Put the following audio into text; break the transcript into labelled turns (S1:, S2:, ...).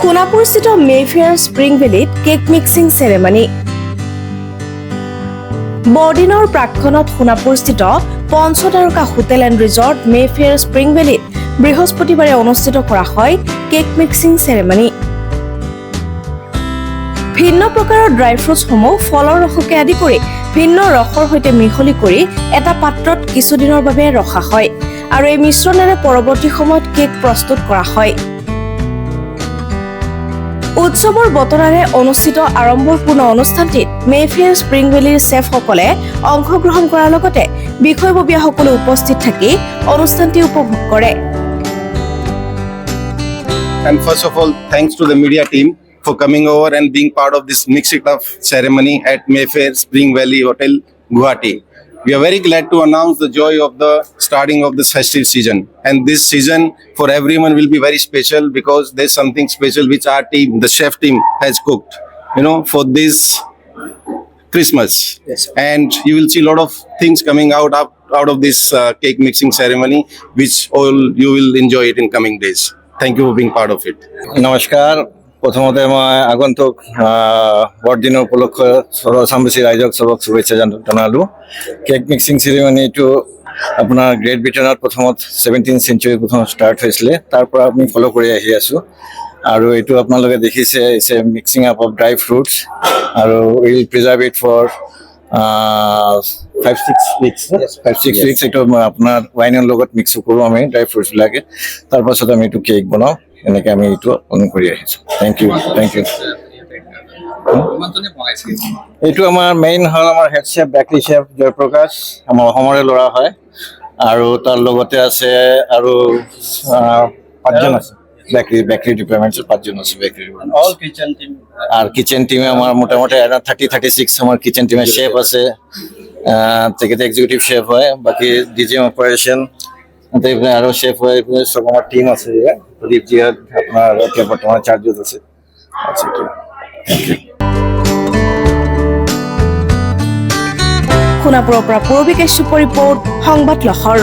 S1: সোণাপুৰস্থিত Mayfair spring ভেলীত cake mixing ceremony. বৰদিনৰ প্ৰাক্ষণত সোণাপুৰস্থিত পঞ্চতাৰকা hotel and resort Mayfair spring ভেলীত বৃহস্পতিবাৰে অনুষ্ঠিত কৰা হয় কেক মিক্সিং চেৰেমনি। ভিন্ন প্ৰকাৰৰ ড্ৰাই ফ্ৰুটছসমূহ ফলৰ ৰসকে আদি কৰি ভিন্ন ৰসৰ সৈতে মিহলি কৰি এটা পাত্ৰত কিছুদিনৰ বাবে ৰখা হয় আৰু এই মিশ্ৰণেৰে পৰৱৰ্তী সময়ত কেক প্ৰস্তুত কৰা হয়। উৎসৱৰ বতৰেৰে অনুষ্ঠিত আড়ম্বৰপূৰ্ণ অনুষ্ঠানটিত মেফেয়াৰ স্প্ৰিং ভেলীৰ চেফসকলে অংশগ্ৰহণ কৰাৰ লগতে বিষয়ববীয়াসকলে উপস্থিত থাকি অনুষ্ঠানটি উপভোগ কৰে।
S2: And first of all, thanks to the media team for coming over and being part of this mix-it up ceremony at Mayfair Spring Valley Hotel, Guwahati. We are very glad to announce the joy of the starting of this festive season. And this season for everyone will be very special because there's something special which our team, the chef team, has cooked, for this Christmas.
S3: Yes.
S2: And you will see a lot of things coming out of this cake mixing ceremony, which all you will enjoy it in coming days. Thank you for being part of it.
S3: নমস্কাৰ। প্ৰথমতে মই আগন্তুক বৰদিনৰ উপলক্ষে আসামবাসী ৰাইজক চবক শুভেচ্ছা জনালোঁ। কেক মিক্সিং চেৰিমনিটো আপোনাৰ গ্ৰেট ব্ৰিটেইনত প্ৰথমত 17th century প্ৰথম ষ্টাৰ্ট হৈছিলে, তাৰ পৰা আমি ফ'ল' কৰি আহি আছোঁ। আৰু এইটো আপোনালোকে দেখিছে it's a mixing up of dry fruits আৰু will preserve it for 5-6 weeks. 5-6 weeks এইটো আপোনাৰ ৱাইনৰ লগত মিক্স কৰোঁ আমি ড্ৰাই ফ্ৰুটছবিলাকে। তাৰপাছত আমি এইটো কেক বনাওঁ। এনেকৈ আমি এইটো অন কৰি আহিছোঁ। Thank you. এইটো আমাৰ মেইন হ'ল আমাৰ head chef bakery chef Jayprakash, আমাৰ অসমৰে ল'ৰা হয়। আৰু তাৰ লগতে আছে আৰু 5জন আছে বেকাৰী ডিপাৰ্টমেণ্টৰ 5জন আছে বেকাৰী আৰু কিচেন টিমে আমাৰ মোটামুটি 30-36 আমাৰ কিচেন টিমে চেফ আছে, তেখেতে এক্সিকিউটিভ চেফ হয়। বাকী ডিজিএম অপাৰেশ্যন আৰু চেফ হয়, চব আমাৰ টিম আছে। দীপজিয়াত আপোনাৰ এতিয়া বৰ্তমান চাৰ্জত আছে।
S1: সোণাপুৰৰ পৰা পূৰবী কাশ্যপৰ ৰিপৰ্ট, সংবাদ লহৰ।